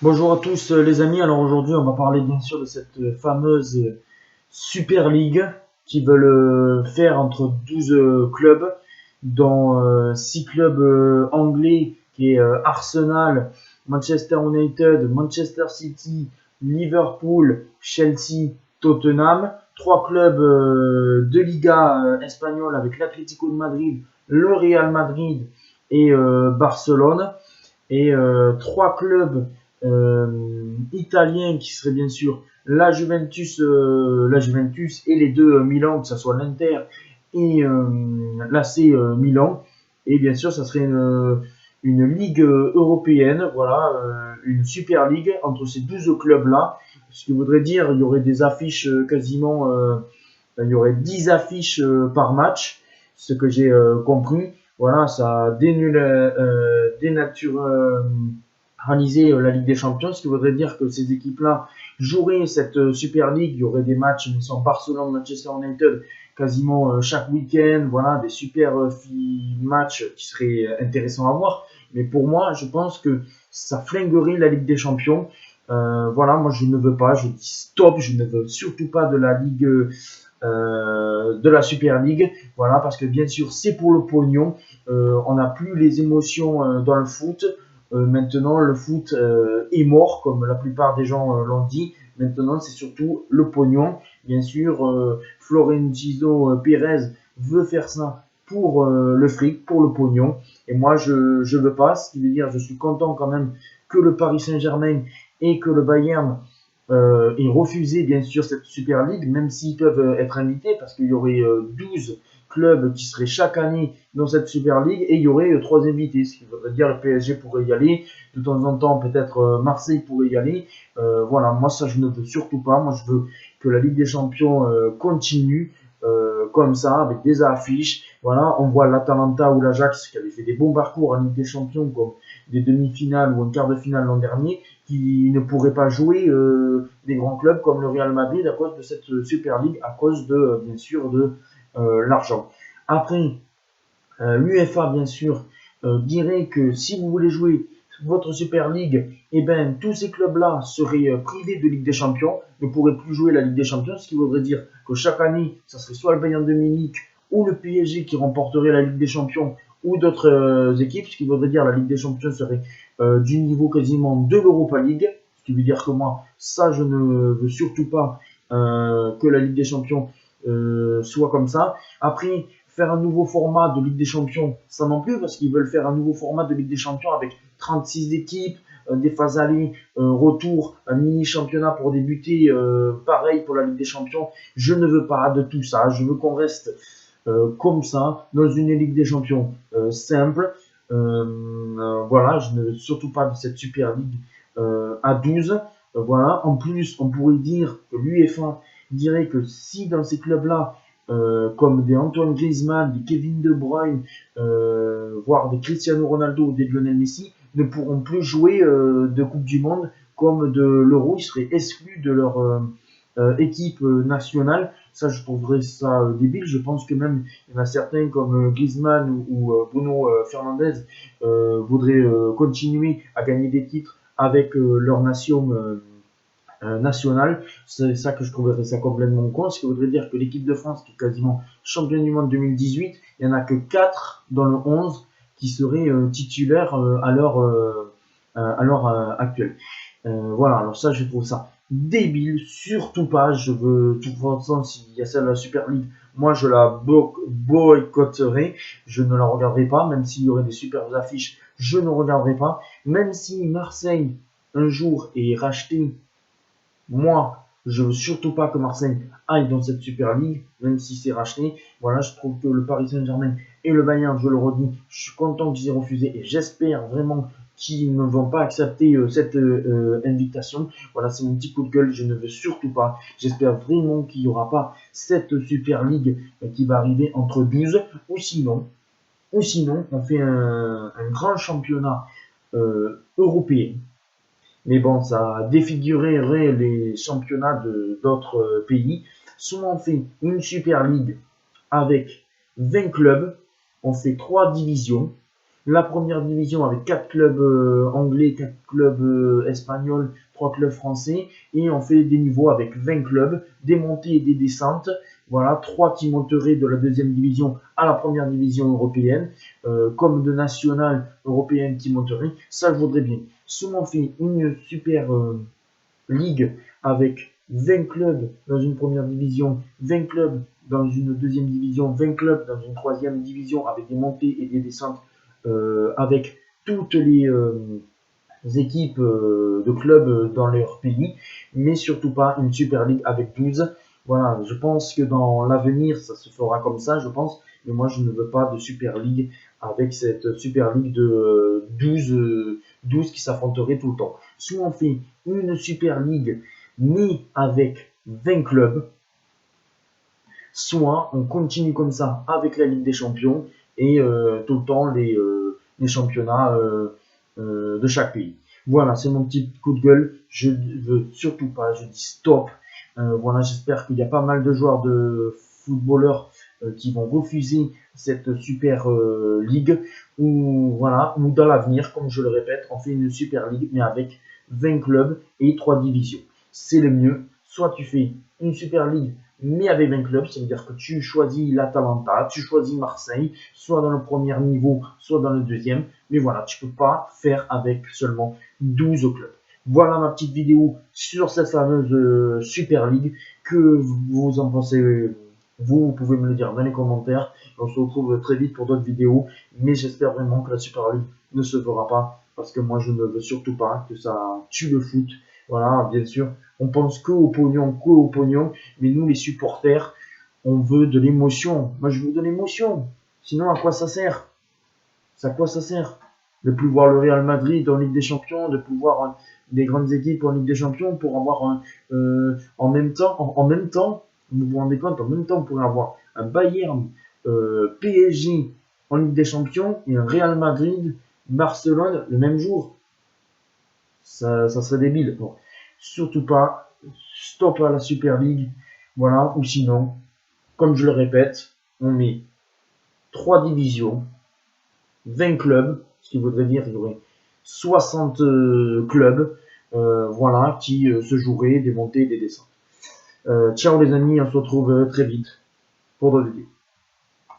Bonjour à tous les amis, alors aujourd'hui on va parler bien sûr de cette fameuse Super League qui veulent faire entre 12 clubs, dont 6 clubs anglais qui est Arsenal, Manchester United, Manchester City, Liverpool, Chelsea, Tottenham, 3 clubs de Liga espagnole avec l'Atlético de Madrid, le Real Madrid et Barcelone et 3 clubs italiens qui seraient bien sûr la Juventus et les deux Milan, que ce soit l'Inter et l'AC Milan. Et bien sûr, ça serait une ligue européenne, voilà, une super ligue entre ces 12 clubs-là. Ce qui voudrait dire il y aurait des affiches quasiment, il y aurait 10 affiches par match, ce que j'ai compris. Voilà, ça dénaturaliser la Ligue des Champions, ce qui voudrait dire que ces équipes-là joueraient cette Super League. Il y aurait des matchs, mais sans Barcelone, Manchester United, quasiment chaque week-end. Voilà, des super matchs qui seraient intéressants à voir. Mais pour moi, je pense que ça flinguerait la Ligue des Champions. Voilà, moi je ne veux pas, je dis stop, je ne veux surtout pas de la Ligue de la Super League, voilà, parce que bien sûr c'est pour le pognon, on n'a plus les émotions dans le foot, maintenant le foot est mort comme la plupart des gens l'ont dit, maintenant c'est surtout le pognon, bien sûr Florentino Pérez veut faire ça pour le fric, pour le pognon, et moi je veux pas, ce qui veut dire je suis content quand même que le Paris Saint-Germain et que le Bayern et refuser bien sûr cette Super League, même s'ils peuvent être invités, parce qu'il y aurait 12 clubs qui seraient chaque année dans cette Super League, et il y aurait 3 invités, ce qui veut dire le PSG pourrait y aller, de temps en temps peut-être Marseille pourrait y aller. Voilà, moi ça je ne veux surtout pas, moi je veux que la Ligue des Champions continue comme ça, avec des affiches. Voilà, on voit l'Atalanta ou l'Ajax qui avait fait des bons parcours en Ligue des Champions, comme des demi-finales ou un quart de finale l'an dernier, qui ne pourraient pas jouer des grands clubs comme le Real Madrid à cause de cette Super League, à cause de, bien sûr, de l'argent. Après, l'UEFA, bien sûr, dirait que si vous voulez jouer votre Super League, eh ben, tous ces clubs-là seraient privés de Ligue des Champions, ne pourraient plus jouer la Ligue des Champions, ce qui voudrait dire que chaque année, ça serait soit le Bayern de Munich ou le PSG qui remporterait la Ligue des Champions, ou d'autres équipes, ce qui voudrait dire que la Ligue des Champions serait du niveau quasiment de l'Europa League, ce qui veut dire que moi, ça, je ne veux surtout pas que la Ligue des Champions soit comme ça. Après, faire un nouveau format de Ligue des Champions, ça non plus, parce qu'ils veulent faire un nouveau format de Ligue des Champions avec 36 équipes, des phases aller, retour, un mini championnat pour débuter, pareil pour la Ligue des Champions. Je ne veux pas de tout ça, je veux qu'on reste comme ça, dans une Ligue des Champions simple. Voilà, je ne veux surtout pas de cette Super League à 12. Voilà, en plus, on pourrait dire que l'UEFA dirait que si dans ces clubs-là, comme des Antoine Griezmann, des Kevin De Bruyne, voire des Cristiano Ronaldo ou des Lionel Messi, ne pourront plus jouer de Coupe du Monde comme de l'Euro, ils seraient exclus de leur équipe nationale. Ça, je trouverais ça débile. Je pense que même il y en a certains comme Griezmann ou Bruno Fernandes voudraient continuer à gagner des titres avec leur nation nationale. C'est ça que je trouverais ça complètement con, ce qui voudrait dire que l'équipe de France, qui est quasiment championne du monde 2018, il n'y en a que 4 dans le 11 qui seraient titulaires à l'heure actuelle. Voilà, alors ça, je trouve ça débile, surtout pas. Je veux, de toute façon, s'il y a celle de la Super League, moi je la boycotterai, je ne la regarderai pas, même s'il y aurait des super affiches, je ne regarderai pas. Même si Marseille, un jour, est racheté, moi, je veux surtout pas que Marseille aille dans cette Super League, même si c'est racheté. Voilà, je trouve que le Paris Saint-Germain et le Bayern, je le redis, je suis content qu'ils aient refusé et j'espère vraiment qu'ils ne vont pas accepter cette invitation. Voilà, c'est mon petit coup de gueule, je ne veux surtout pas. J'espère vraiment qu'il n'y aura pas cette Super League qui va arriver entre 12 ou sinon on fait un grand championnat européen. Mais bon, ça défigurerait les championnats de d'autres pays. Soit on fait une Super League avec 20 clubs, on fait 3 divisions, La première division avec 4 clubs anglais, 4 clubs espagnols, 3 clubs français. Et on fait des niveaux avec 20 clubs, des montées et des descentes. Voilà, 3 qui monteraient de la deuxième division à la première division européenne, comme de nationale européenne qui monteraient. Ça, je voudrais bien. Si on fait une super ligue avec 20 clubs dans une première division, 20 clubs dans une deuxième division, 20 clubs dans une troisième division avec des montées et des descentes, avec toutes les équipes de clubs dans leur pays, mais surtout pas une Super League avec 12. Voilà, je pense que dans l'avenir, ça se fera comme ça, je pense, mais moi je ne veux pas de Super League avec cette Super League de 12 qui s'affronteraient tout le temps. Soit on fait une Super League, mais avec 20 clubs, soit on continue comme ça avec la Ligue des Champions et tout le temps les championnats de chaque pays. Voilà, c'est mon petit coup de gueule. Je veux surtout pas, je dis stop. Voilà, j'espère qu'il y a pas mal de joueurs de footballeurs qui vont refuser cette super ligue ou voilà, ou dans l'avenir, comme je le répète, on fait une super ligue mais avec 20 clubs et 3 divisions. C'est le mieux. Soit tu fais une super ligue mais avec 20 clubs, ça veut dire que tu choisis l'Atalanta, tu choisis Marseille, soit dans le premier niveau, soit dans le deuxième. Mais voilà, tu ne peux pas faire avec seulement 12 clubs. Voilà ma petite vidéo sur cette fameuse Super League. Que vous en pensez vous pouvez me le dire dans les commentaires. On se retrouve très vite pour d'autres vidéos. Mais j'espère vraiment que la Super League ne se fera pas. Parce que moi, je ne veux surtout pas que ça tue le foot. Voilà, bien sûr. On pense que au pognon. Mais nous, les supporters, on veut de l'émotion. Moi, je veux de l'émotion. Sinon, à quoi ça sert? À quoi ça sert de plus voir le Real Madrid en Ligue des Champions, de plus voir des grandes équipes en Ligue des Champions pour avoir en même temps, vous vous rendez compte, en même temps, on pourrait avoir un Bayern PSG en Ligue des Champions et un Real Madrid Barcelone le même jour. Ça serait débile. Bon, surtout pas. Stop à la Super League. Voilà, ou sinon, comme je le répète, on met 3 divisions, 20 clubs, ce qui voudrait dire qu'il y aurait 60 clubs, voilà, qui se joueraient des montées et des descentes. Ciao les amis, on se retrouve très vite pour d'autres vidéos.